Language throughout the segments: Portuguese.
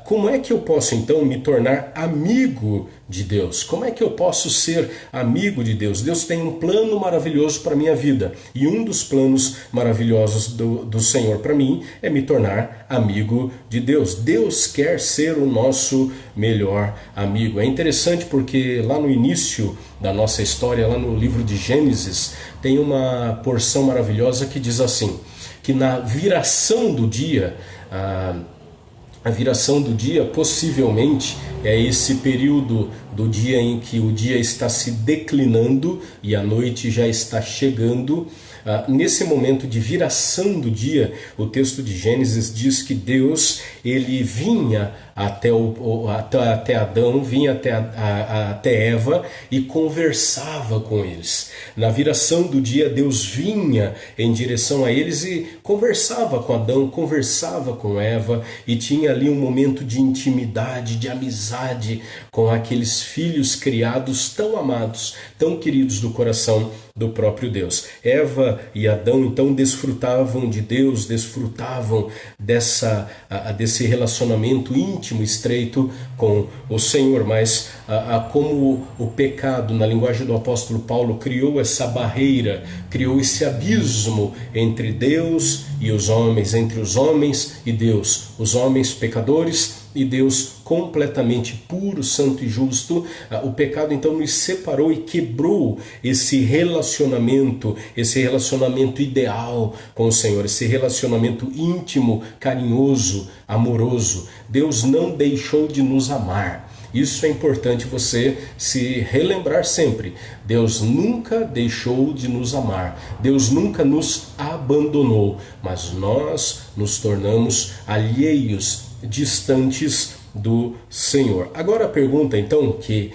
Como é que eu posso então me tornar amigo de Deus? Como é que eu posso ser amigo de Deus? Deus tem um plano maravilhoso para a minha vida, e um dos planos maravilhosos do Senhor para mim é me tornar amigo de Deus. Deus quer ser o nosso melhor amigo. É interessante porque lá no início da nossa história, lá no livro de Gênesis, tem uma porção maravilhosa que diz assim, que na viração do dia, a viração do dia possivelmente é esse período do dia em que o dia está se declinando e a noite já está chegando. Nesse momento de viração do dia, o texto de Gênesis diz que Deus ele vinha até Adão, vinha até Eva e conversava com eles. Na viração do dia, Deus vinha em direção a eles e conversava com Adão, conversava com Eva, e tinha ali um momento de intimidade, de amizade com aqueles filhos criados tão amados, tão queridos do coração do próprio Deus. Eva e Adão então desfrutavam de Deus, desfrutavam desse relacionamento íntimo, estreito com o Senhor, mas como o pecado, na linguagem do apóstolo Paulo, criou essa barreira, criou esse abismo entre Deus e os homens, entre os homens e Deus, os homens pecadores e Deus completamente puro, santo e justo. O pecado então nos separou e quebrou esse relacionamento ideal com o Senhor, esse relacionamento íntimo, carinhoso, amoroso. Deus não deixou de nos amar. Isso é importante você se relembrar sempre. Deus nunca deixou de nos amar. Deus nunca nos abandonou, mas nós nos tornamos alheios, distantes do Senhor. Agora a pergunta então que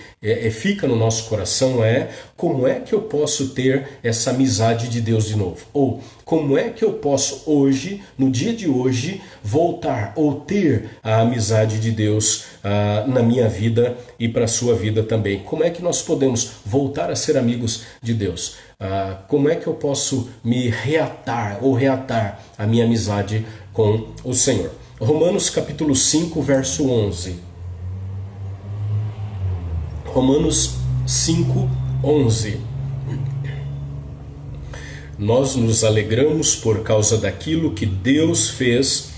fica no nosso coração é: como é que eu posso ter essa amizade de Deus de novo? Ou como é que eu posso hoje, no dia de hoje, voltar ou ter a amizade de Deus na minha vida e para a sua vida também? Como é que nós podemos voltar a ser amigos de Deus? Como é que eu posso me reatar a minha amizade com o Senhor? Romanos capítulo 5, verso 11. Romanos 5, 11. Nós nos alegramos por causa daquilo que Deus fez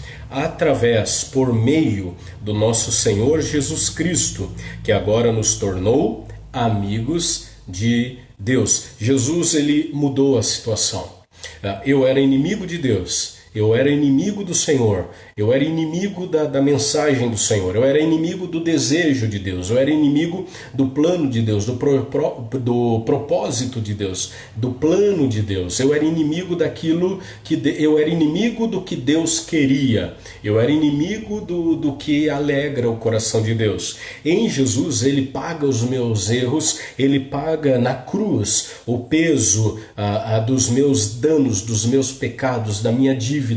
por meio do nosso Senhor Jesus Cristo, que agora nos tornou amigos de Deus. Jesus, ele mudou a situação. Eu era inimigo de Deus. Eu era inimigo do Senhor, eu era inimigo da mensagem do Senhor, eu era inimigo do desejo de Deus, eu era inimigo do plano de Deus, do propósito de Deus, do plano de Deus. Eu era inimigo eu era inimigo do que Deus queria, eu era inimigo do que alegra o coração de Deus. Em Jesus, ele paga os meus erros, ele paga na cruz o peso dos meus danos, dos meus pecados, da minha dívida.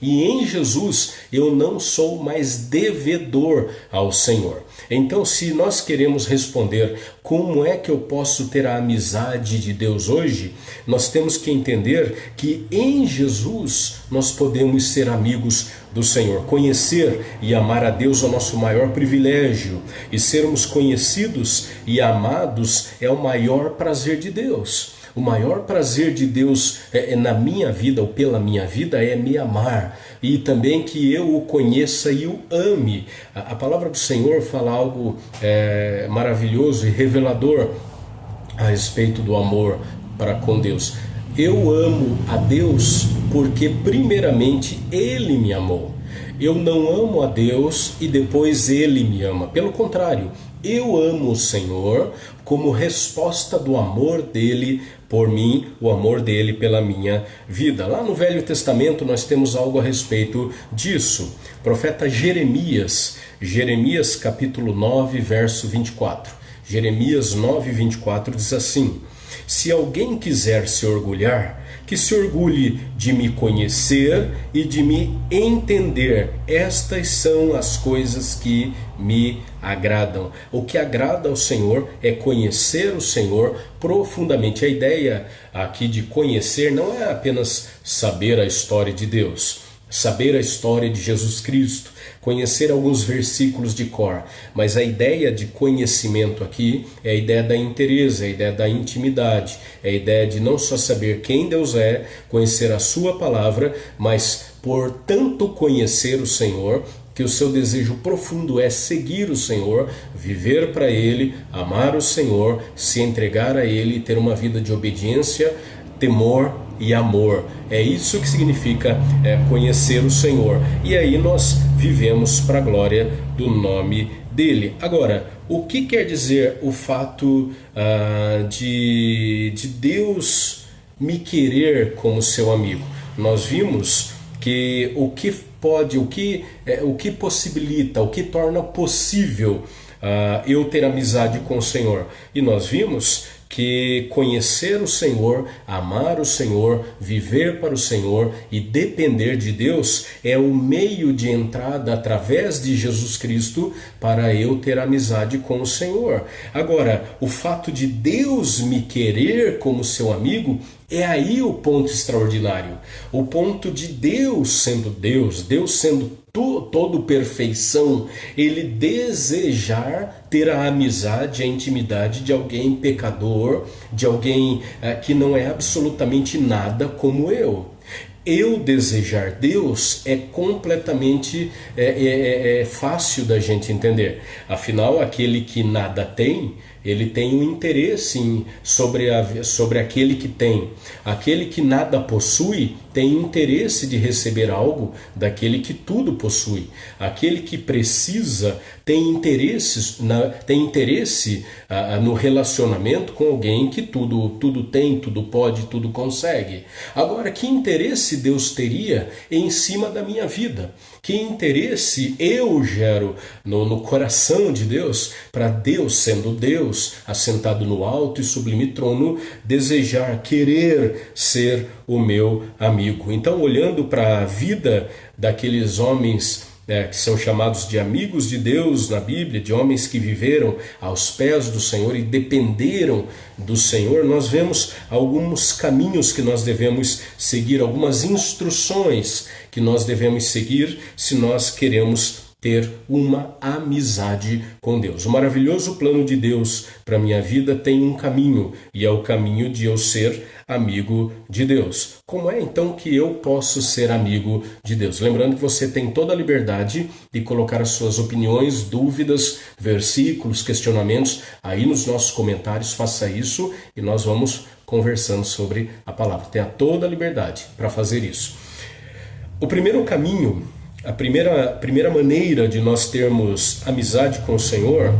E em Jesus eu não sou mais devedor ao Senhor. Então, se nós queremos responder como é que eu posso ter a amizade de Deus hoje, nós temos que entender que em Jesus nós podemos ser amigos do Senhor. Conhecer e amar a Deus é o nosso maior privilégio, e sermos conhecidos e amados é o maior prazer de Deus. O maior prazer de Deus na minha vida ou pela minha vida é me amar, e também que eu o conheça e o ame. A palavra do Senhor fala algo maravilhoso e revelador a respeito do amor para com Deus. Eu amo a Deus porque primeiramente Ele me amou. Eu não amo a Deus e depois Ele me ama. Pelo contrário, eu amo o Senhor como resposta do amor dele por mim, o amor dele pela minha vida. Lá no Velho Testamento nós temos algo a respeito disso. O profeta Jeremias capítulo 9, verso 24. Jeremias 9, 24 diz assim: se alguém quiser se orgulhar, que se orgulhe de me conhecer e de me entender. Estas são as coisas que me agradam. O que agrada ao Senhor é conhecer o Senhor profundamente. A ideia aqui de conhecer não é apenas saber a história de Deus. saber a história de Jesus Cristo, conhecer alguns versículos de cor, mas a ideia de conhecimento aqui é a ideia da inteireza, é a ideia da intimidade, é a ideia de não só saber quem Deus é, conhecer a sua palavra, mas por tanto conhecer o Senhor, que o seu desejo profundo é seguir o Senhor, viver para Ele, amar o Senhor, se entregar a Ele e ter uma vida de obediência, temor e amor. É isso que significa conhecer o Senhor. E aí nós vivemos para a glória do nome dEle. Agora, o que quer dizer o fato de Deus me querer como seu amigo? Nós vimos que o que possibilita, o que torna possível eu ter amizade com o Senhor. E nós vimos que conhecer o Senhor, amar o Senhor, viver para o Senhor e depender de Deus é o meio de entrada através de Jesus Cristo para eu ter amizade com o Senhor. Agora, o fato de Deus me querer como seu amigo, é aí o ponto extraordinário. O ponto de Deus sendo Deus, Deus sendo todo perfeição, Ele desejar ter a amizade, a intimidade de alguém pecador, de alguém que não é absolutamente nada como eu. Eu desejar Deus é completamente fácil da gente entender. Afinal, aquele que nada tem, ele tem um interesse sobre aquele que tem. Aquele que nada possui tem interesse de receber algo daquele que tudo possui. Aquele que precisa tem interesse no relacionamento com alguém que tudo tem, tudo pode, tudo consegue. Agora, que interesse Deus teria em cima da minha vida? Que interesse eu gero no coração de Deus para Deus, sendo Deus, assentado no alto e sublime trono, desejar, querer ser o meu amigo? Então, olhando para a vida daqueles homens que são chamados de amigos de Deus na Bíblia, de homens que viveram aos pés do Senhor e dependeram do Senhor, nós vemos alguns caminhos que nós devemos seguir, algumas instruções que nós devemos seguir se nós queremos ter uma amizade com Deus. O maravilhoso plano de Deus para a minha vida tem um caminho, e é o caminho de eu ser amigo de Deus. Como é então que eu posso ser amigo de Deus? Lembrando que você tem toda a liberdade de colocar as suas opiniões, dúvidas, versículos, questionamentos aí nos nossos comentários. Faça isso e nós vamos conversando sobre a palavra. Tenha toda a liberdade para fazer isso. O primeiro caminho, a primeira maneira de nós termos amizade com o Senhor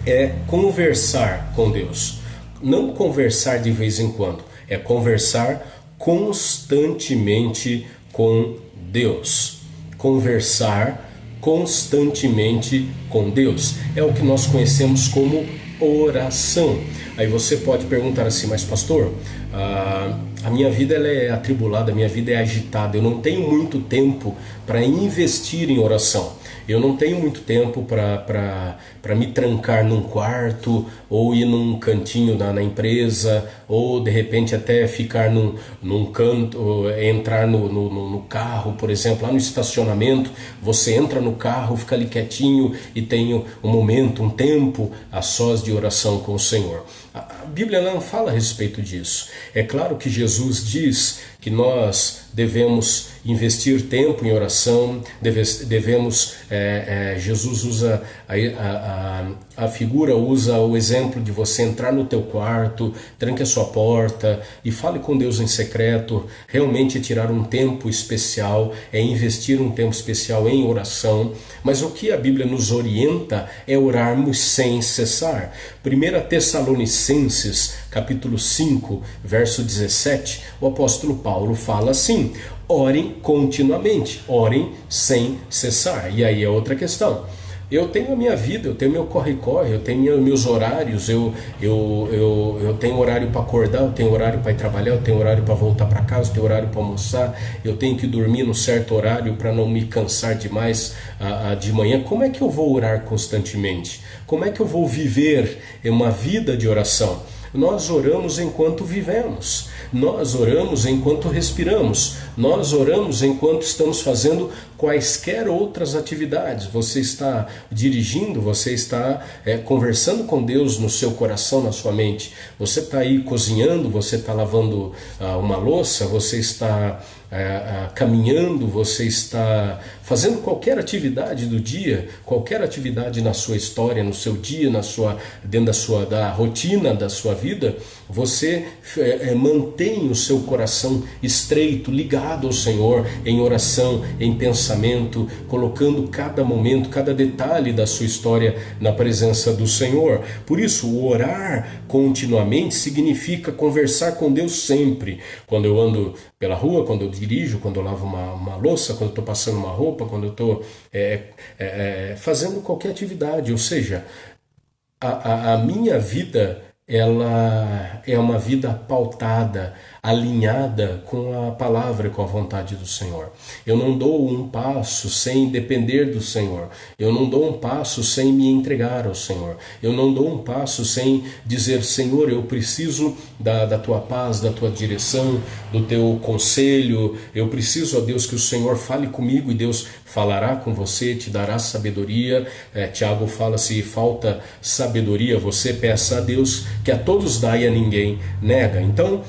é conversar com Deus. Não conversar de vez em quando, é conversar constantemente com Deus. Conversar constantemente com Deus. É o que nós conhecemos como oração. Aí você pode perguntar assim, mas pastor, a minha vida ela é atribulada, a minha vida é agitada, eu não tenho muito tempo para investir em oração. Eu não tenho muito tempo para me trancar num quarto, ou ir num cantinho na empresa, ou de repente até ficar num canto, ou entrar no carro, por exemplo, lá no estacionamento. Você entra no carro, fica ali quietinho e tem um momento, um tempo a sós de oração com o Senhor. A Bíblia não fala a respeito disso. É claro que Jesus diz que nós devemos investir tempo em oração, Jesus usa a figura, usa o exemplo de você entrar no teu quarto, tranque a sua porta e fale com Deus em secreto. Realmente tirar um tempo especial, é investir um tempo especial em oração. Mas o que a Bíblia nos orienta é orarmos sem cessar. 1 Tessalonicenses, capítulo 5, verso 17, o apóstolo Paulo fala assim: orem continuamente, orem sem cessar. E aí é outra questão. Eu tenho a minha vida, eu tenho meu corre-corre, eu tenho meus horários, eu tenho horário para acordar, eu tenho horário para ir trabalhar, eu tenho horário para voltar para casa, eu tenho horário para almoçar, eu tenho que dormir num certo horário para não me cansar demais de manhã. Como é que eu vou orar constantemente? Como é que eu vou viver uma vida de oração? Nós oramos enquanto vivemos, nós oramos enquanto respiramos, nós oramos enquanto estamos fazendo quaisquer outras atividades. Você está dirigindo, você está conversando com Deus no seu coração, na sua mente. Você está aí cozinhando, você está lavando uma louça, você está caminhando, você está fazendo qualquer atividade do dia, qualquer atividade na sua história, no seu dia, dentro da rotina da sua vida, você mantém o seu coração estreito, ligado ao Senhor, em oração, em pensamento, colocando cada momento, cada detalhe da sua história na presença do Senhor. Por isso, o orar continuamente significa conversar com Deus sempre. Quando eu ando pela rua, quando eu dirijo, quando eu lavo uma louça, quando eu estou passando uma roupa, quando eu estou fazendo qualquer atividade. Ou seja, a minha vida, ela é uma vida pautada, alinhada com a palavra e com a vontade do Senhor. Eu não dou um passo sem depender do Senhor. Eu não dou um passo sem me entregar ao Senhor. Eu não dou um passo sem dizer: Senhor, eu preciso da tua paz, da tua direção, do teu conselho. Eu preciso, ó Deus, que o Senhor fale comigo, e Deus falará com você, te dará sabedoria. Tiago fala: se falta sabedoria, você peça a Deus, que a todos dá e a ninguém nega. Então,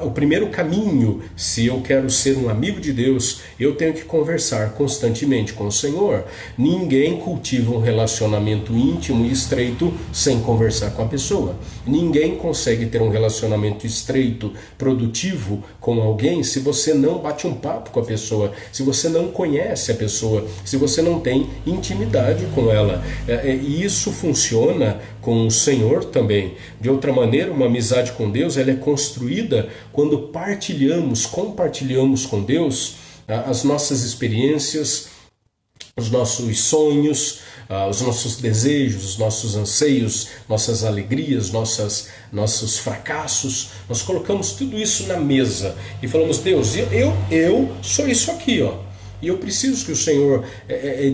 o primeiro caminho, se eu quero ser um amigo de Deus, eu tenho que conversar constantemente com o Senhor. Ninguém cultiva um relacionamento íntimo e estreito sem conversar com a pessoa. Ninguém consegue ter um relacionamento estreito, produtivo com alguém, se você não bate um papo com a pessoa, se você não conhece a pessoa, se você não tem intimidade com ela. E isso funciona com o Senhor também. De outra maneira, uma amizade com Deus, ela é construída quando compartilhamos com Deus as nossas experiências, os nossos sonhos, os nossos desejos, os nossos anseios, nossas alegrias, nossos fracassos. Nós colocamos tudo isso na mesa e falamos: Deus, eu sou isso aqui, ó. E eu preciso que o Senhor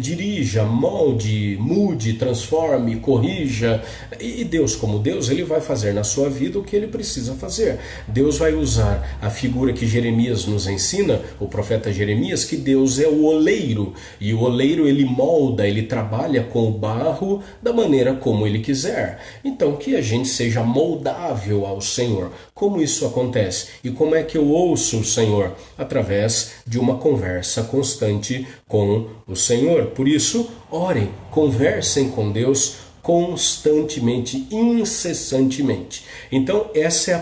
dirija, molde, mude, transforme, corrija. E Deus, como Deus, Ele vai fazer na sua vida o que Ele precisa fazer. Deus vai usar a figura que Jeremias nos ensina, o profeta Jeremias, que Deus é o oleiro. E o oleiro, ele molda, ele trabalha com o barro da maneira como Ele quiser. Então, que a gente seja moldável ao Senhor. Como isso acontece? E como é que eu ouço o Senhor? Através de uma conversa constante com o Senhor. Por isso, orem, conversem com Deus constantemente, incessantemente. Então, essa é a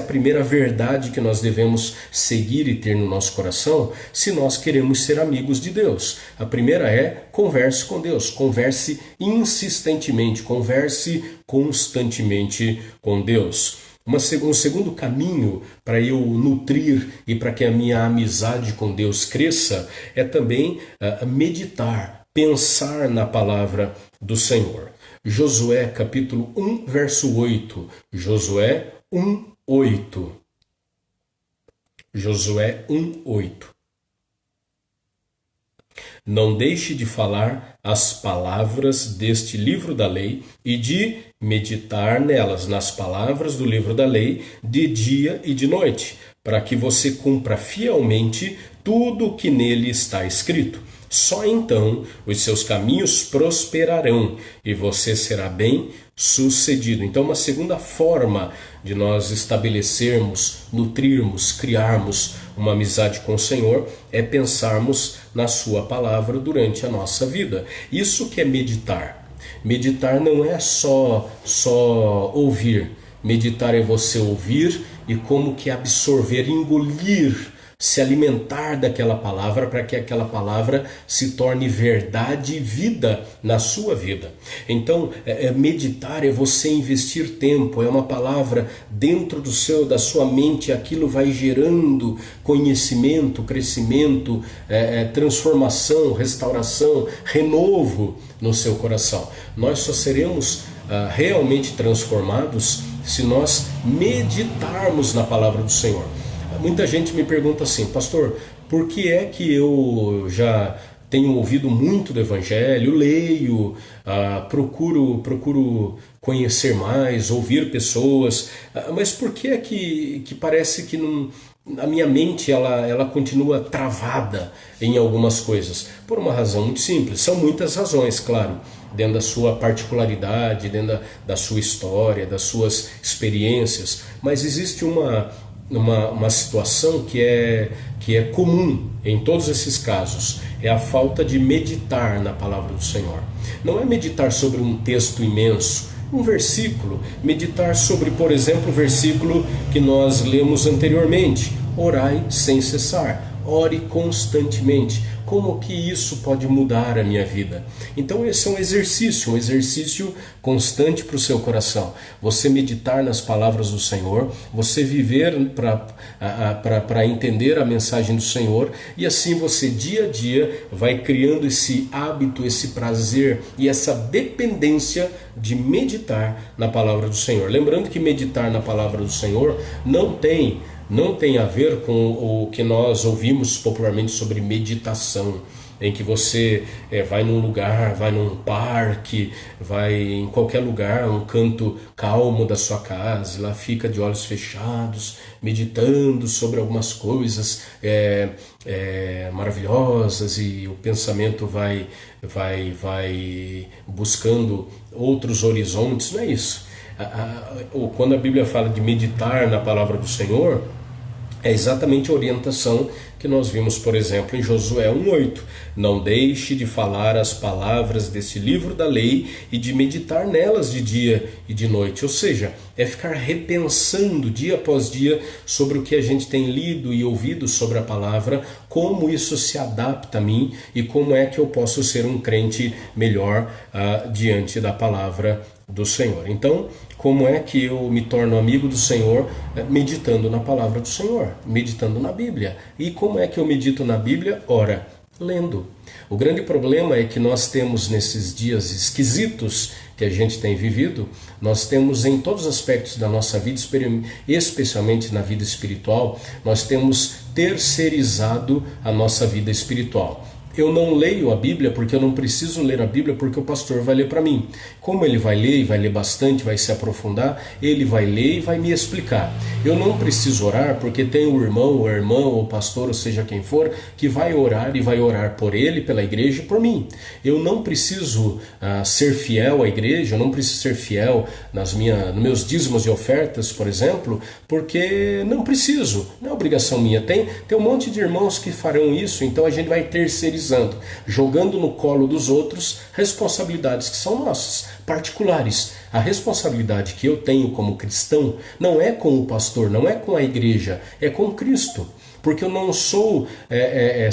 primeira verdade que nós devemos seguir e ter no nosso coração, se nós queremos ser amigos de Deus. A primeira é: converse com Deus, converse insistentemente, converse constantemente com Deus. Um segundo caminho para eu nutrir e para que a minha amizade com Deus cresça é também meditar, pensar na palavra do Senhor. Josué capítulo 1, verso 8. Josué 1, 8. Josué 1, 8. Não deixe de falar as palavras deste livro da lei e de meditar nelas, nas palavras do livro da lei, de dia e de noite, para que você cumpra fielmente tudo o que nele está escrito. Só então os seus caminhos prosperarão e você será bem sucedido. Então, uma segunda forma de nós estabelecermos, nutrirmos, criarmos uma amizade com o Senhor é pensarmos na sua palavra durante a nossa vida. Isso que é meditar. Meditar não é só ouvir. Meditar é você ouvir e como que absorver, engolir, se alimentar daquela palavra para que aquela palavra se torne verdade e vida na sua vida. Então, meditar é você investir tempo, é uma palavra dentro da sua mente, aquilo vai gerando conhecimento, crescimento, transformação, restauração, renovo no seu coração. Nós só seremos realmente transformados se nós meditarmos na palavra do Senhor. Muita gente me pergunta assim: pastor, por que é que eu já tenho ouvido muito do Evangelho, leio, procuro conhecer mais, ouvir pessoas, mas por que é que parece que não, a minha mente ela continua travada em algumas coisas? Por uma razão muito simples, são muitas razões, claro, dentro da sua particularidade, dentro da sua história, das suas experiências, mas existe uma situação que é comum em todos esses casos, é a falta de meditar na palavra do Senhor. Não é meditar sobre um texto imenso, um versículo, meditar sobre, por exemplo, o versículo que nós lemos anteriormente: orai sem cessar, ore constantemente. Como que isso pode mudar a minha vida? Então esse é um exercício constante para o seu coração. Você meditar nas palavras do Senhor, você viver para entender a mensagem do Senhor, e assim você dia a dia vai criando esse hábito, esse prazer e essa dependência de meditar na palavra do Senhor. Lembrando que meditar na palavra do Senhor não tem a ver com o que nós ouvimos popularmente sobre meditação, em que você vai num lugar, vai num parque, vai em qualquer lugar, um canto calmo da sua casa, e lá fica de olhos fechados, meditando sobre algumas coisas maravilhosas, e o pensamento vai buscando outros horizontes. Não é isso. Quando a Bíblia fala de meditar na palavra do Senhor, é exatamente a orientação que nós vimos, por exemplo, em Josué 1:8. Não deixe de falar as palavras desse livro da lei e de meditar nelas de dia e de noite. Ou seja, é ficar repensando dia após dia sobre o que a gente tem lido e ouvido sobre a palavra, como isso se adapta a mim e como é que eu posso ser um crente melhor diante da palavra do Senhor. Então, como é que eu me torno amigo do Senhor? Meditando na palavra do Senhor, meditando na Bíblia. E como é que eu medito na Bíblia? Ora, lendo. O grande problema é que nós temos, nesses dias esquisitos que a gente tem vivido, nós temos em todos os aspectos da nossa vida, especialmente na vida espiritual, nós temos terceirizado a nossa vida espiritual. Eu não leio a Bíblia porque eu não preciso ler a Bíblia, porque o pastor vai ler para mim. Como ele vai ler, e vai ler bastante, vai se aprofundar, ele vai ler e vai me explicar. Eu não preciso orar porque tem o irmão, ou a irmã, ou o pastor, ou seja quem for, que vai orar e vai orar por ele, pela igreja e por mim. Eu não preciso ser fiel à igreja, eu não preciso ser fiel nos meus dízimos e ofertas, por exemplo, porque não preciso, não é obrigação minha. Tem um monte de irmãos que farão isso, então a gente vai terceirizando, jogando no colo dos outros responsabilidades que são nossas, particulares. A responsabilidade que eu tenho como cristão não é com o pastor, não é com a igreja, é com Cristo. Porque eu não sou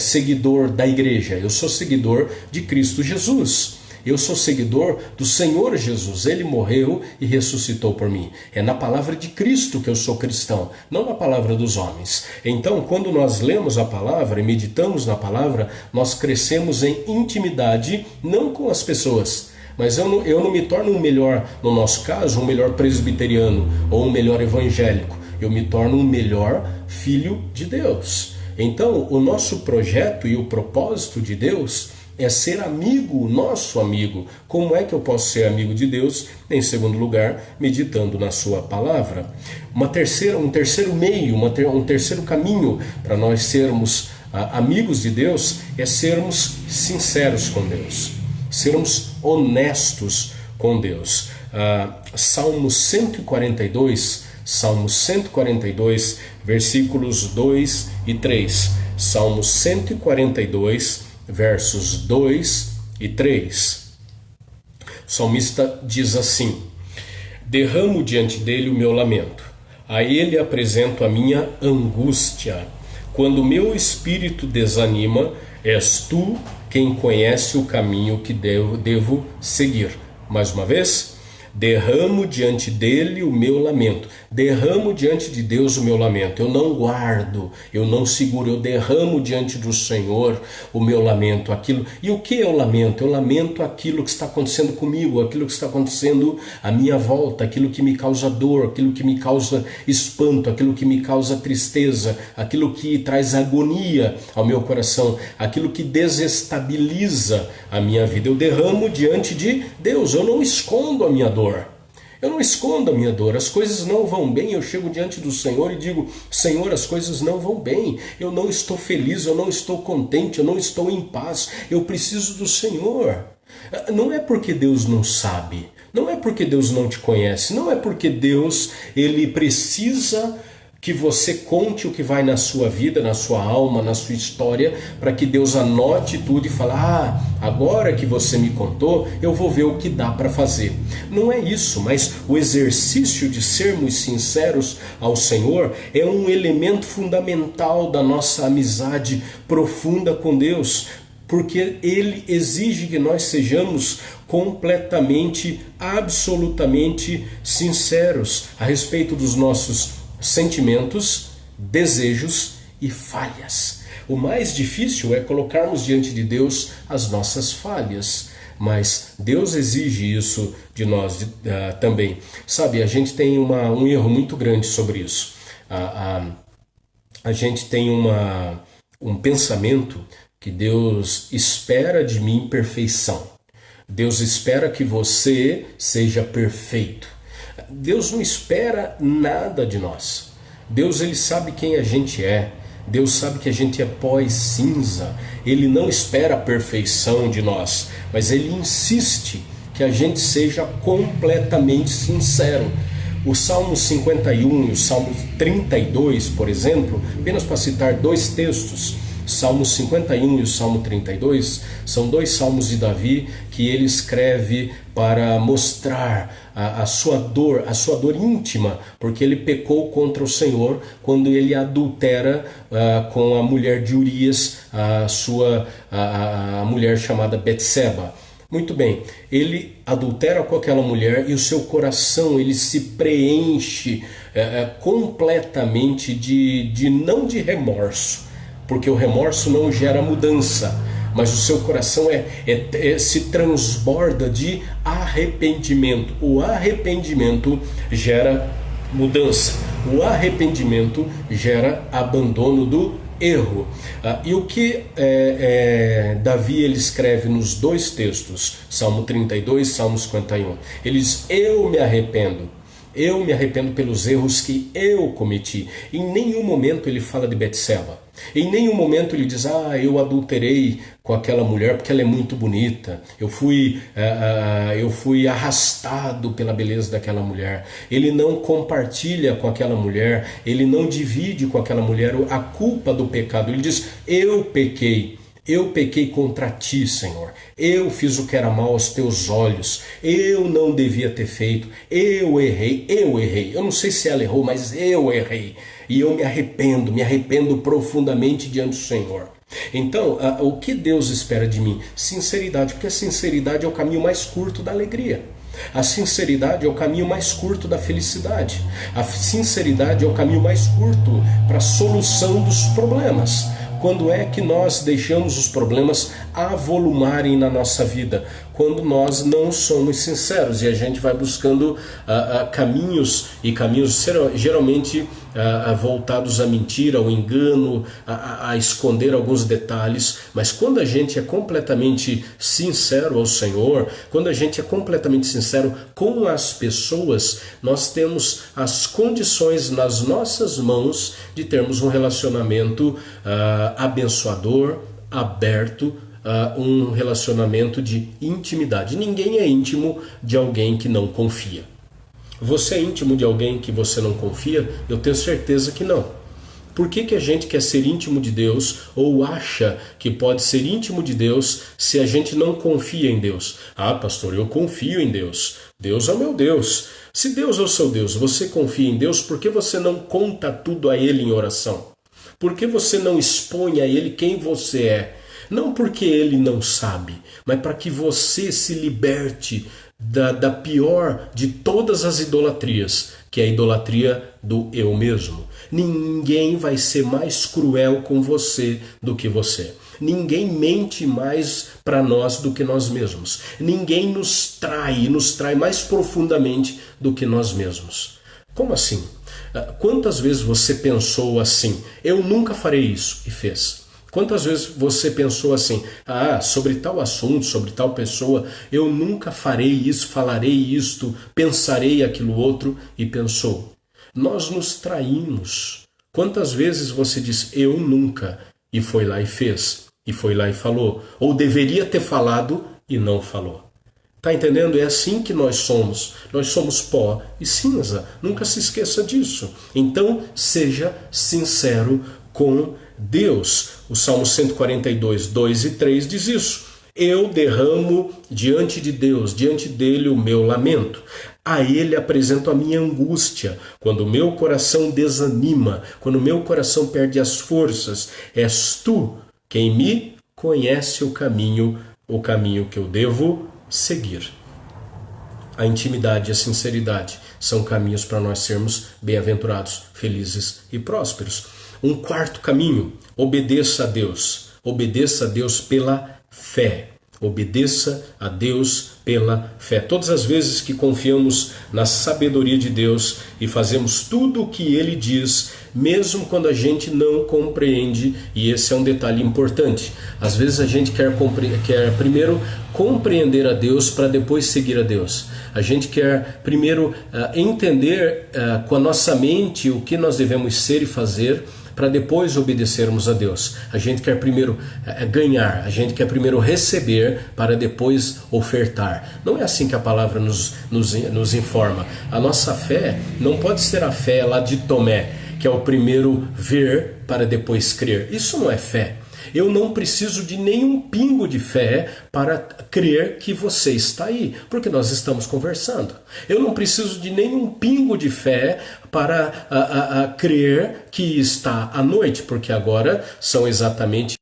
seguidor da igreja, eu sou seguidor de Cristo Jesus. Eu sou seguidor do Senhor Jesus. Ele morreu e ressuscitou por mim. É na palavra de Cristo que eu sou cristão, não na palavra dos homens. Então, quando nós lemos a palavra e meditamos na palavra, nós crescemos em intimidade, não com as pessoas. Mas eu não me torno um melhor, no nosso caso, um melhor presbiteriano ou um melhor evangélico. Eu me torno um melhor filho de Deus. Então, o nosso projeto e o propósito de Deus é ser amigo, nosso amigo. Como é que eu posso ser amigo de Deus? Em segundo lugar, meditando na sua palavra. Um terceiro meio, um terceiro caminho para nós sermos amigos de Deus é sermos sinceros com Deus, sermos honestos com Deus. Salmo 142, versículos 2 e 3. Salmo 142, versos 2 e 3. O salmista diz assim: derramo diante dele o meu lamento, a ele apresento a minha angústia. Quando o meu espírito desanima, és tu quem conhece o caminho que devo seguir. Mais uma vez, derramo diante dele o meu lamento. Derramo diante de Deus o meu lamento. Eu não guardo, eu não seguro, eu derramo diante do Senhor o meu lamento. Aquilo. E o que eu lamento? Eu lamento aquilo que está acontecendo comigo, aquilo que está acontecendo à minha volta, aquilo que me causa dor, aquilo que me causa espanto, aquilo que me causa tristeza, aquilo que traz agonia ao meu coração, aquilo que desestabiliza a minha vida. Eu derramo diante de Deus, eu não escondo a minha dor. Eu não escondo a minha dor, as coisas não vão bem, eu chego diante do Senhor e digo: Senhor, as coisas não vão bem, eu não estou feliz, eu não estou contente, eu não estou em paz, eu preciso do Senhor. Não é porque Deus não sabe, não é porque Deus não te conhece, não é porque Deus ele precisa que você conte o que vai na sua vida, na sua alma, na sua história, para que Deus anote tudo e fale: agora que você me contou, eu vou ver o que dá para fazer. Não é isso, mas o exercício de sermos sinceros ao Senhor é um elemento fundamental da nossa amizade profunda com Deus, porque Ele exige que nós sejamos completamente, absolutamente sinceros a respeito dos nossos sentimentos, desejos e falhas. O mais difícil é colocarmos diante de Deus as nossas falhas, mas Deus exige isso de nós também. Sabe, a gente tem um erro muito grande sobre isso. A gente tem um pensamento que Deus espera de mim perfeição. Deus espera que você seja perfeito. Deus não espera nada de nós. Deus ele sabe quem a gente é. Deus sabe que a gente é pó e cinza. Ele não espera a perfeição de nós, mas Ele insiste que a gente seja completamente sincero. O Salmo 51 e o Salmo 32, por exemplo, apenas para citar dois textos, Salmo 51 e o Salmo 32 são dois salmos de Davi que ele escreve para mostrar a sua dor íntima, porque ele pecou contra o Senhor quando ele adultera com a mulher de Urias, a mulher chamada Betseba. Muito bem, ele adultera com aquela mulher e o seu coração ele se preenche completamente não de remorso, porque o remorso não gera mudança, mas o seu coração se transborda de arrependimento. O arrependimento gera mudança, o arrependimento gera abandono do erro. E o que Davi ele escreve nos dois textos, Salmo 32 e Salmo 51, ele diz: eu me arrependo pelos erros que eu cometi. Em nenhum momento ele fala de Betseba. Em nenhum momento ele diz: eu adulterei com aquela mulher porque ela é muito bonita. Eu fui arrastado pela beleza daquela mulher. Ele não compartilha com aquela mulher, ele não divide com aquela mulher a culpa do pecado. Ele diz: eu pequei contra ti, Senhor. Eu fiz o que era mal aos teus olhos. Eu não devia ter feito. Eu errei. Eu não sei se ela errou, mas eu errei. E eu me arrependo profundamente diante do Senhor. Então, o que Deus espera de mim? Sinceridade, porque a sinceridade é o caminho mais curto da alegria. A sinceridade é o caminho mais curto da felicidade. A sinceridade é o caminho mais curto para a solução dos problemas. Quando é que nós deixamos os problemas avolumarem na nossa vida? Quando nós não somos sinceros e a gente vai buscando caminhos geralmente voltados à mentira, ao engano, a esconder alguns detalhes. Mas quando a gente é completamente sincero ao Senhor, quando a gente é completamente sincero com as pessoas, nós temos as condições nas nossas mãos de termos um relacionamento abençoador, aberto, um relacionamento de intimidade. Ninguém é íntimo de alguém que não confia. Você é íntimo de alguém que você não confia? Eu tenho certeza que não. Por que a gente quer ser íntimo de Deus ou acha que pode ser íntimo de Deus se a gente não confia em Deus? Pastor, eu confio em Deus. Deus é o meu Deus. Se Deus é o seu Deus, você confia em Deus, por que você não conta tudo a Ele em oração? Por que você não expõe a Ele quem você é? Não porque ele não sabe, mas para que você se liberte da pior de todas as idolatrias, que é a idolatria do eu mesmo. Ninguém vai ser mais cruel com você do que você. Ninguém mente mais para nós do que nós mesmos. Ninguém nos trai mais profundamente do que nós mesmos. Como assim? Quantas vezes você pensou assim, eu nunca farei isso, e fez? Quantas vezes você pensou assim, sobre tal assunto, sobre tal pessoa, eu nunca farei isso, falarei isto, pensarei aquilo outro, e pensou? Nós nos traímos. Quantas vezes você disse, eu nunca, e foi lá e fez, e foi lá e falou, ou deveria ter falado e não falou. Tá entendendo? É assim que nós somos. Nós somos pó e cinza. Nunca se esqueça disso. Então, seja sincero com Deus. O Salmo 142, 2 e 3 diz isso. Eu derramo diante de Deus, diante dele o meu lamento. A ele apresento a minha angústia. Quando o meu coração desanima, quando o meu coração perde as forças, és tu quem me conhece o caminho que eu devo seguir. A intimidade e a sinceridade são caminhos para nós sermos bem-aventurados, felizes e prósperos. Um quarto caminho, obedeça a Deus. Obedeça a Deus pela fé. Obedeça a Deus pela fé. Todas as vezes que confiamos na sabedoria de Deus e fazemos tudo o que Ele diz, mesmo quando a gente não compreende, e esse é um detalhe importante. Às vezes a gente quer primeiro compreender a Deus para depois seguir a Deus. A gente quer primeiro entender com a nossa mente o que nós devemos ser e fazer, para depois obedecermos a Deus. A gente quer primeiro ganhar, a gente quer primeiro receber para depois ofertar. Não é assim que a palavra nos informa. A nossa fé não pode ser a fé lá de Tomé, que é o primeiro ver para depois crer. Isso não é fé. Eu não preciso de nenhum pingo de fé para crer que você está aí, porque nós estamos conversando. Eu não preciso de nenhum pingo de fé para crer que está à noite, porque agora são exatamente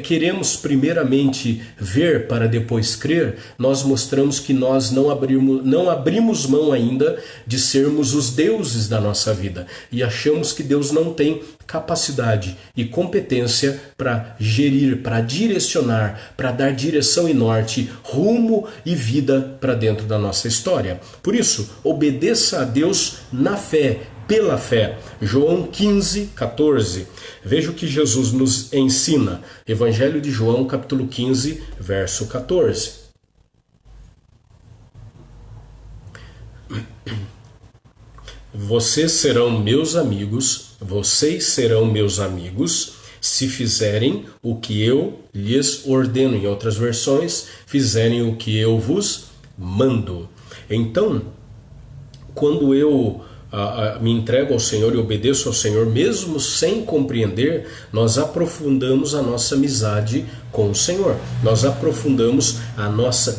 queremos primeiramente ver para depois crer. Nós mostramos que nós não abrimos mão ainda de sermos os deuses da nossa vida e achamos que Deus não tem capacidade e competência para gerir, para direcionar, para dar direção e norte, rumo e vida para dentro da nossa história. Por isso, obedeça a Deus na fé, pela fé. João 15, 14. Veja o que Jesus nos ensina. Evangelho de João, capítulo 15, verso 14. Vocês serão meus amigos, se fizerem o que eu lhes ordeno. Em outras versões, fizerem o que eu vos mando. Então, quando eu me entrego ao Senhor e obedeço ao Senhor, mesmo sem compreender, nós aprofundamos a nossa amizade com o Senhor. Nós aprofundamos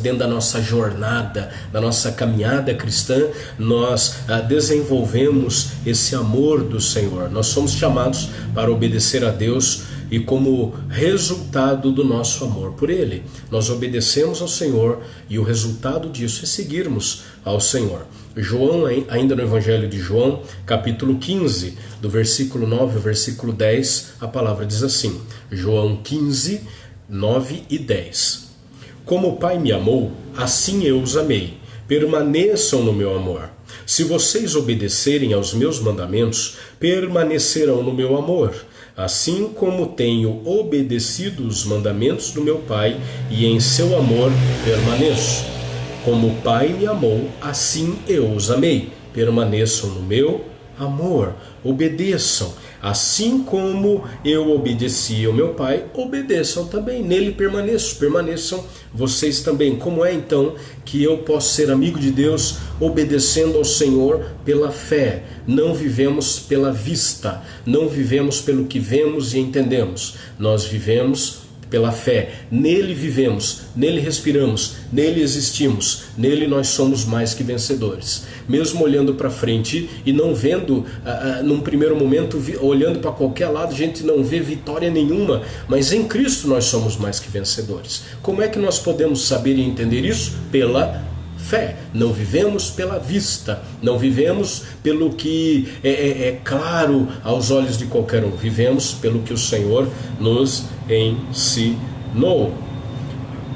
dentro da nossa jornada, da nossa caminhada cristã, nós desenvolvemos esse amor do Senhor. Nós somos chamados para obedecer a Deus e como resultado do nosso amor por Ele, nós obedecemos ao Senhor e o resultado disso é seguirmos ao Senhor. João, ainda no Evangelho de João, capítulo 15, do versículo 9 ao versículo 10, a palavra diz assim, João 15, 9 e 10. Como o Pai me amou, assim eu os amei. Permaneçam no meu amor. Se vocês obedecerem aos meus mandamentos, permanecerão no meu amor. Assim como tenho obedecido os mandamentos do meu Pai, e em seu amor permaneço. Como o Pai me amou, assim eu os amei. Permaneçam no meu amor. Obedeçam. Assim como eu obedeci ao meu Pai, obedeçam também. Nele permaneçam vocês também. Como é então que eu posso ser amigo de Deus obedecendo ao Senhor pela fé? Não vivemos pela vista, não vivemos pelo que vemos e entendemos. Nós vivemos pela fé. Nele vivemos, nele respiramos, nele existimos, nele nós somos mais que vencedores. Mesmo olhando para frente e não vendo, num primeiro momento, olhando para qualquer lado, a gente não vê vitória nenhuma, mas em Cristo nós somos mais que vencedores. Como é que nós podemos saber e entender isso? Pela fé. Não vivemos pela vista, não vivemos pelo que é claro aos olhos de qualquer um, vivemos pelo que o Senhor nos ensinou.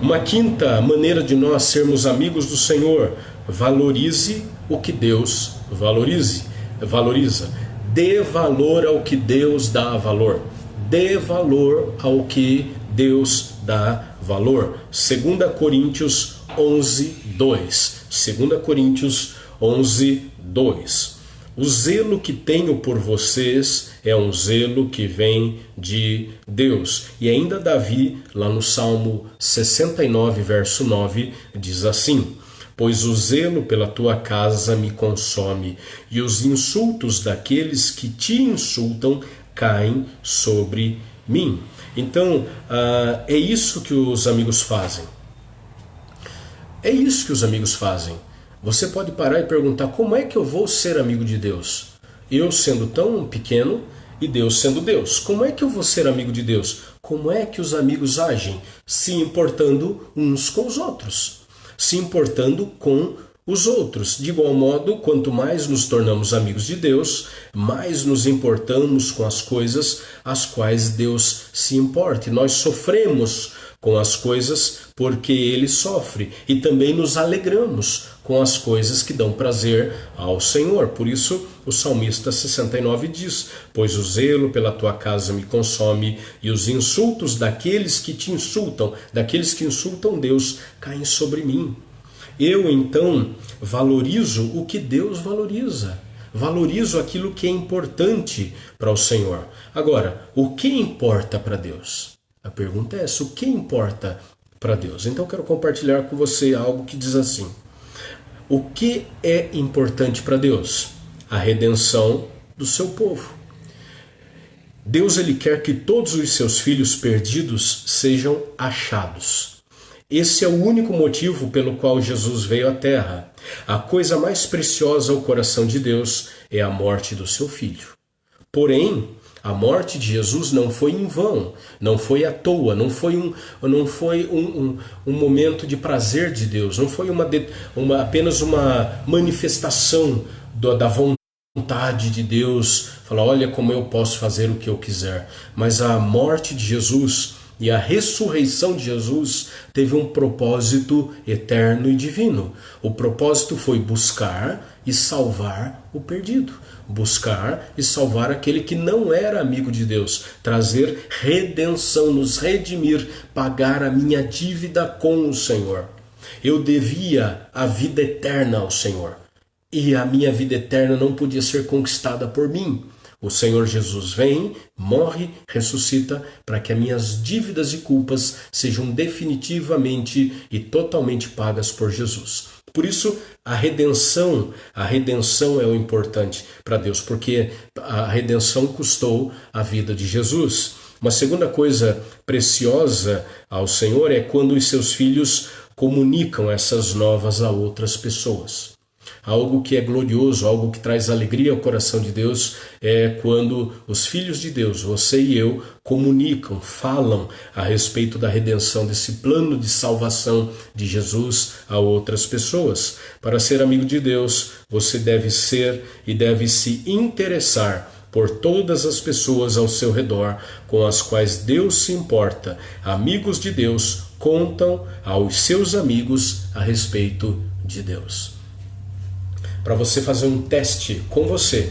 Uma quinta maneira de nós sermos amigos do Senhor: valorize o que Deus valoriza. Dê valor ao que Deus dá valor. Dê valor ao que Deus dá valor. 2 Coríntios 11:2. 2 Coríntios 11:2. O zelo que tenho por vocês é um zelo que vem de Deus. E ainda Davi, lá no Salmo 69, verso 9, diz assim: pois o zelo pela tua casa me consome, e os insultos daqueles que te insultam caem sobre mim. Então, é isso que os amigos fazem. É isso que os amigos fazem. Você pode parar e perguntar: como é que eu vou ser amigo de Deus? Eu sendo tão pequeno e Deus sendo Deus. Como é que eu vou ser amigo de Deus? Como é que os amigos agem? Se importando uns com os outros. Se importando com os outros. De igual modo, quanto mais nos tornamos amigos de Deus, mais nos importamos com as coisas às quais Deus se importa. E nós sofremos com as coisas porque Ele sofre. E também nos alegramos com as coisas que dão prazer ao Senhor. Por isso, o salmista 69 diz: pois o zelo pela tua casa me consome, e os insultos daqueles que te insultam, daqueles que insultam Deus, caem sobre mim. Eu, então, valorizo o que Deus valoriza. Valorizo aquilo que é importante para o Senhor. Agora, o que importa para Deus? A pergunta é essa: o que importa para Deus? Então, eu quero compartilhar com você algo que diz assim: o que é importante para Deus? A redenção do seu povo. Deus, Ele quer que todos os seus filhos perdidos sejam achados. Esse é o único motivo pelo qual Jesus veio à Terra. A coisa mais preciosa ao coração de Deus é a morte do seu Filho. Porém, a morte de Jesus não foi em vão, não foi à toa, não foi um momento de prazer de Deus, não foi apenas uma manifestação da vontade de Deus, falar: olha como eu posso fazer o que eu quiser. Mas a morte de Jesus e a ressurreição de Jesus teve um propósito eterno e divino. O propósito foi buscar e salvar o perdido. Buscar e salvar aquele que não era amigo de Deus. Trazer redenção, nos redimir, pagar a minha dívida com o Senhor. Eu devia a vida eterna ao Senhor. E a minha vida eterna não podia ser conquistada por mim. O Senhor Jesus vem, morre, ressuscita para que as minhas dívidas e culpas sejam definitivamente e totalmente pagas por Jesus. Por isso, a redenção é o importante para Deus, porque a redenção custou a vida de Jesus. Uma segunda coisa preciosa ao Senhor é quando os seus filhos comunicam essas novas a outras pessoas. Algo que é glorioso, algo que traz alegria ao coração de Deus é quando os filhos de Deus, você e eu, comunicam, falam a respeito da redenção, desse plano de salvação de Jesus a outras pessoas. Para ser amigo de Deus, você deve ser e deve se interessar por todas as pessoas ao seu redor com as quais Deus se importa. Amigos de Deus contam aos seus amigos a respeito de Deus. Para você fazer um teste com você.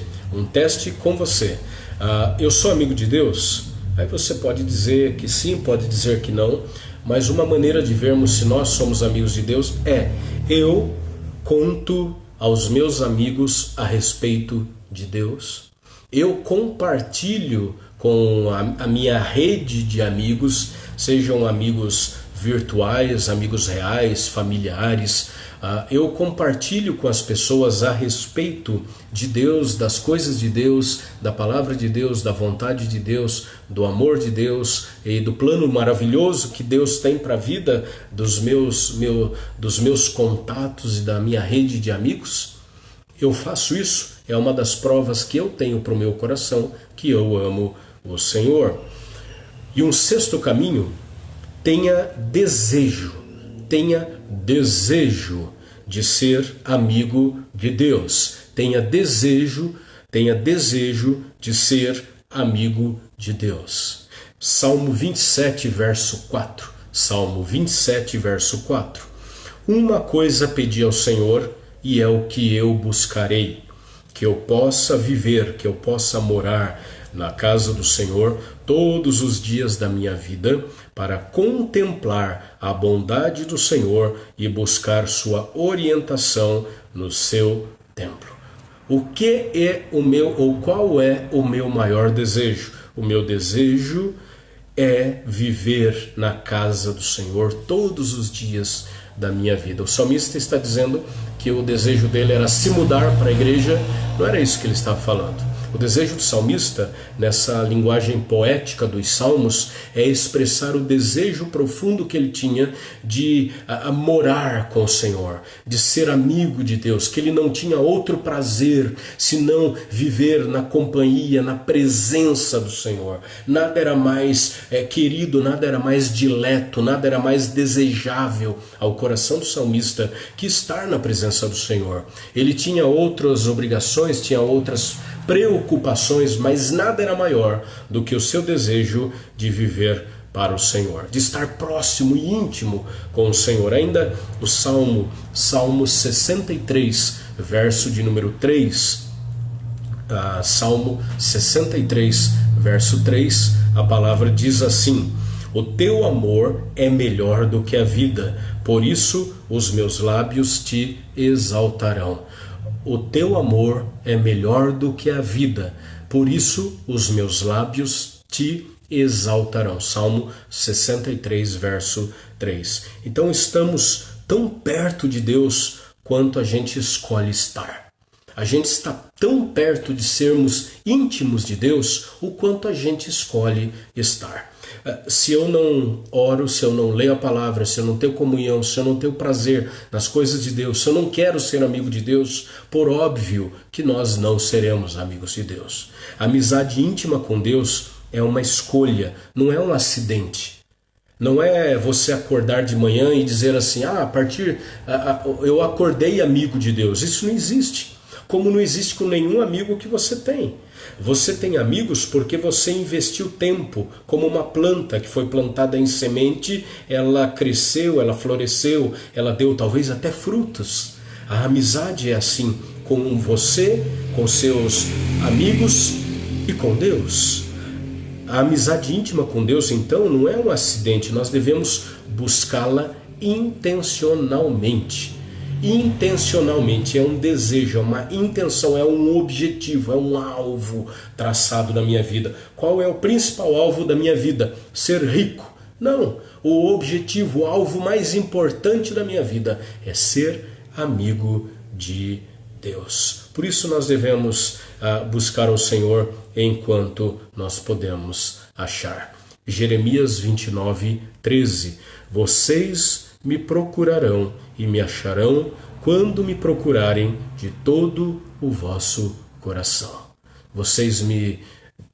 Eu sou amigo de Deus? Aí você pode dizer que sim, pode dizer que não, mas uma maneira de vermos se nós somos amigos de Deus é: eu conto aos meus amigos a respeito de Deus. Eu compartilho com a minha rede de amigos, sejam amigos virtuais, amigos reais, familiares. Eu compartilho com as pessoas a respeito de Deus, das coisas de Deus, da palavra de Deus, da vontade de Deus, do amor de Deus e do plano maravilhoso que Deus tem para a vida dos meus contatos e da minha rede de amigos. Eu faço isso, é uma das provas que eu tenho para o meu coração que eu amo o Senhor. E um sexto caminho: tenha desejo de ser amigo de Deus. Tenha desejo de ser amigo de Deus. Salmo 27, verso 4. Salmo 27, verso 4. Uma coisa pedi ao Senhor, e é o que eu buscarei, que eu possa viver, que eu possa morar na casa do Senhor todos os dias da minha vida, para contemplar a bondade do Senhor e buscar sua orientação no seu templo. O que é o meu, ou qual é o meu maior desejo? O meu desejo é viver na casa do Senhor todos os dias da minha vida. O salmista está dizendo que o desejo dele era se mudar para a igreja. Não era isso que ele estava falando. O desejo do salmista, nessa linguagem poética dos salmos, é expressar o desejo profundo que ele tinha de morar com o Senhor, de ser amigo de Deus, que ele não tinha outro prazer senão viver na companhia, na presença do Senhor. Nada era mais querido, nada era mais dileto, nada era mais desejável ao coração do salmista que estar na presença do Senhor. Ele tinha outras obrigações, tinha outras preocupações, mas nada era maior do que o seu desejo de viver para o Senhor, de estar próximo e íntimo com o Senhor. Ainda o Salmo 63, verso de número 3, Salmo 63, verso 3, a palavra diz assim: o teu amor é melhor do que a vida, por isso os meus lábios te exaltarão. O teu amor é melhor do que a vida, por isso os meus lábios te exaltarão. Salmo 63, verso 3. Então estamos tão perto de Deus quanto a gente escolhe estar. A gente está tão perto de sermos íntimos de Deus o quanto a gente escolhe estar. Se eu não oro, se eu não leio a palavra, se eu não tenho comunhão, se eu não tenho prazer nas coisas de Deus, se eu não quero ser amigo de Deus, por óbvio que nós não seremos amigos de Deus. A amizade íntima com Deus é uma escolha, não é um acidente. Não é você acordar de manhã e dizer assim: eu acordei amigo de Deus. Isso não existe. Como não existe com nenhum amigo que você tem. Você tem amigos porque você investiu tempo, como uma planta que foi plantada em semente, ela cresceu, ela floresceu, ela deu talvez até frutos. A amizade é assim com você, com seus amigos e com Deus. A amizade íntima com Deus, então, não é um acidente, nós devemos buscá-la intencionalmente. Intencionalmente, é um desejo, é uma intenção, é um objetivo, é um alvo traçado na minha vida. Qual é o principal alvo da minha vida? Ser rico? Não, o objetivo, o alvo mais importante da minha vida é ser amigo de Deus. Por isso nós devemos buscar o Senhor enquanto nós podemos achar. Jeremias 29, 13. Vocês me procurarão e me acharão quando me procurarem de todo o vosso coração. Vocês me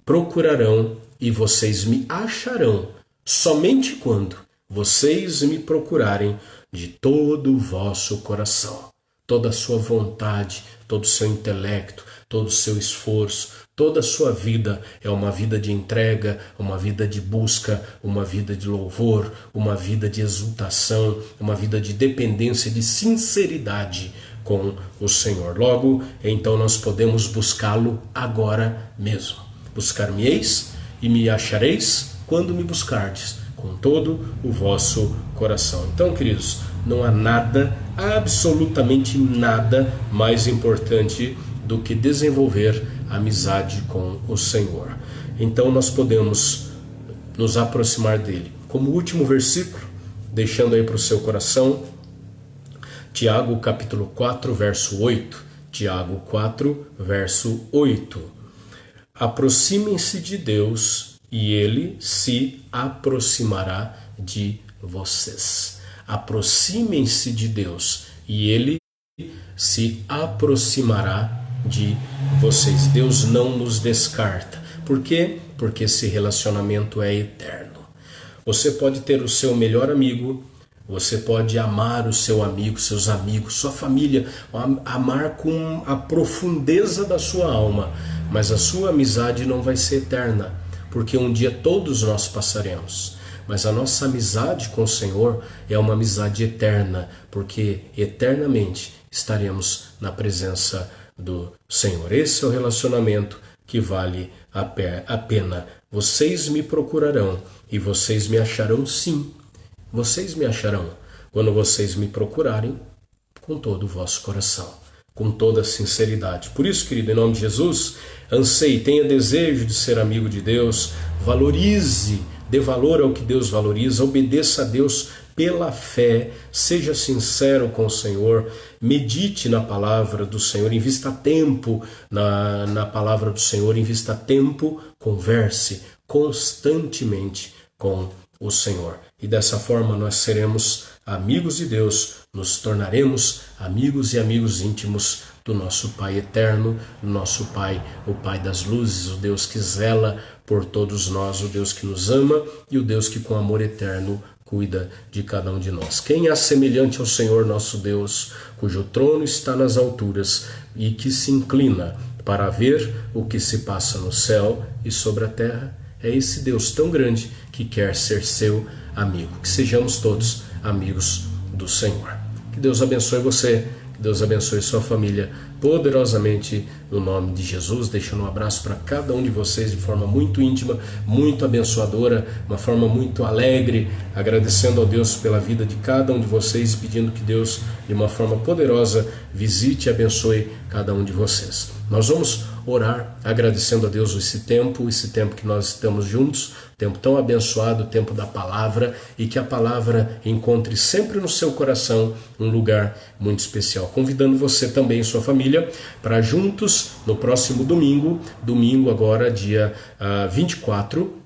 procurarão e vocês me acharão somente quando vocês me procurarem de todo o vosso coração. Toda a sua vontade, todo o seu intelecto, todo o seu esforço, toda a sua vida é uma vida de entrega, uma vida de busca, uma vida de louvor, uma vida de exultação, uma vida de dependência, de sinceridade com o Senhor. Logo, então nós podemos buscá-lo agora mesmo. Buscar-me-eis e me achareis quando me buscardes com todo o vosso coração. Então, queridos, não há nada, absolutamente nada mais importante do que desenvolver amizade com o Senhor. Então nós podemos nos aproximar dele. Como último versículo deixando aí para o seu coração Tiago capítulo 4, verso 8. Tiago 4, verso 8. Aproximem-se de Deus e Ele se aproximará de vocês. Aproximem-se de Deus e Ele se aproximará de vocês. Deus não nos descarta. Por quê? Porque esse relacionamento é eterno. Você pode ter o seu melhor amigo, você pode amar o seu amigo, seus amigos, sua família, amar com a profundeza da sua alma, mas a sua amizade não vai ser eterna, porque um dia todos nós passaremos. Mas a nossa amizade com o Senhor é uma amizade eterna, porque eternamente estaremos na presença do Senhor. Esse é o relacionamento que vale a pena. Vocês me procurarão e vocês me acharão, sim. Vocês me acharão quando vocês me procurarem com todo o vosso coração, com toda a sinceridade. Por isso, querido, em nome de Jesus, anseie, tenha desejo de ser amigo de Deus, valorize, dê valor ao que Deus valoriza, obedeça a Deus pela fé, seja sincero com o Senhor, medite na palavra do Senhor, invista tempo na palavra do Senhor, invista tempo, converse constantemente com o Senhor. E dessa forma nós seremos amigos de Deus, nos tornaremos amigos e amigos íntimos do nosso Pai eterno, do nosso Pai, o Pai das luzes, o Deus que zela por todos nós, o Deus que nos ama e o Deus que com amor eterno cuida de cada um de nós. Quem é semelhante ao Senhor nosso Deus, cujo trono está nas alturas e que se inclina para ver o que se passa no céu e sobre a terra? É esse Deus tão grande que quer ser seu amigo. Que sejamos todos amigos do Senhor. Que Deus abençoe você, que Deus abençoe sua família poderosamente no nome de Jesus. Deixando um abraço para cada um de vocês de forma muito íntima, muito abençoadora, uma forma muito alegre, agradecendo ao Deus pela vida de cada um de vocês, pedindo que Deus, de uma forma poderosa, visite e abençoe cada um de vocês. Nós vamos orar agradecendo a Deus esse tempo que nós estamos juntos, tempo tão abençoado, tempo da palavra, e que a palavra encontre sempre no seu coração um lugar muito especial. Convidando você também e sua família para juntos no próximo domingo agora dia 24,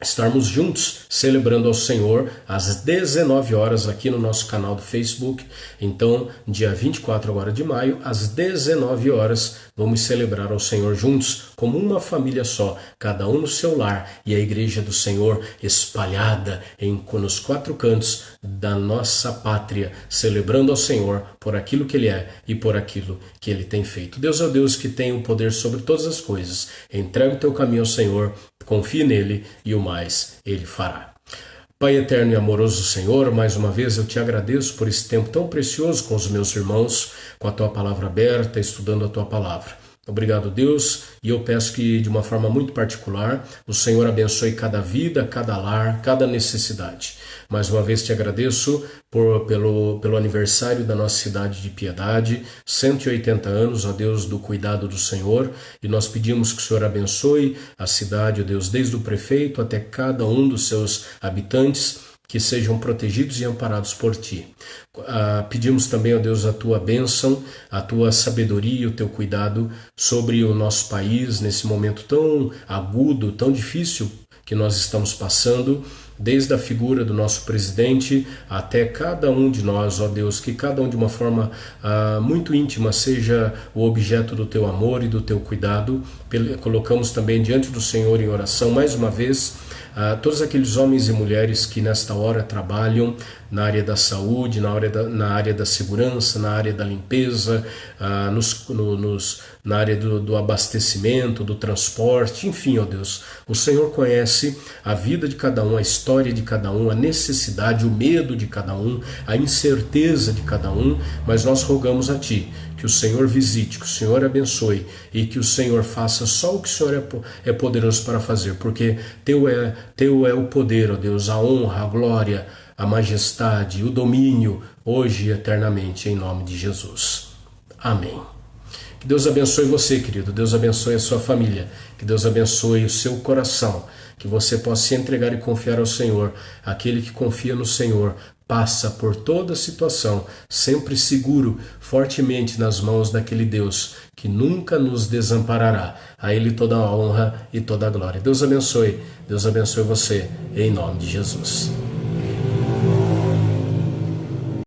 estarmos juntos celebrando ao Senhor às 19 horas aqui no nosso canal do Facebook. Então, dia 24 agora de maio, às 19 horas, vamos celebrar ao Senhor juntos, como uma família só, cada um no seu lar, e a igreja do Senhor espalhada nos 4 cantos da nossa pátria, celebrando ao Senhor por aquilo que Ele é e por aquilo que Ele tem feito. Deus é o Deus que tem o poder sobre todas as coisas. Entrega o teu caminho ao Senhor, confie nele e o mais Ele fará. Pai eterno e amoroso Senhor, mais uma vez eu te agradeço por esse tempo tão precioso com os meus irmãos, com a tua palavra aberta, estudando a tua palavra. Obrigado, Deus, e eu peço que de uma forma muito particular o Senhor abençoe cada vida, cada lar, cada necessidade. Mais uma vez te agradeço pelo aniversário da nossa cidade de Piedade, 180 anos, ó Deus, do cuidado do Senhor, e nós pedimos que o Senhor abençoe a cidade, ó Deus, desde o prefeito até cada um dos seus habitantes, que sejam protegidos e amparados por Ti. Pedimos também, ó Deus, a Tua bênção, a Tua sabedoria, o Teu cuidado sobre o nosso país, nesse momento tão agudo, tão difícil que nós estamos passando, desde a figura do nosso presidente até cada um de nós, ó Deus, que cada um de uma forma muito íntima seja o objeto do Teu amor e do Teu cuidado. Colocamos também diante do Senhor em oração, mais uma vez, todos aqueles homens e mulheres que nesta hora trabalham na área da saúde, na área da segurança, na área da limpeza, na área do abastecimento, do transporte, enfim, ó Deus, o Senhor conhece a vida de cada um, a história de cada um, a necessidade, o medo de cada um, a incerteza de cada um, mas nós rogamos a Ti que o Senhor visite, que o Senhor abençoe e que o Senhor faça só o que o Senhor é poderoso para fazer, porque Teu é o poder, ó Deus, a honra, a glória, a majestade, o domínio, hoje e eternamente, em nome de Jesus. Amém. Que Deus abençoe você, querido. Deus abençoe a sua família. Que Deus abençoe o seu coração. Que você possa se entregar e confiar ao Senhor. Aquele que confia no Senhor passa por toda situação, sempre seguro, fortemente nas mãos daquele Deus que nunca nos desamparará. A Ele toda a honra e toda a glória. Deus abençoe você, em nome de Jesus.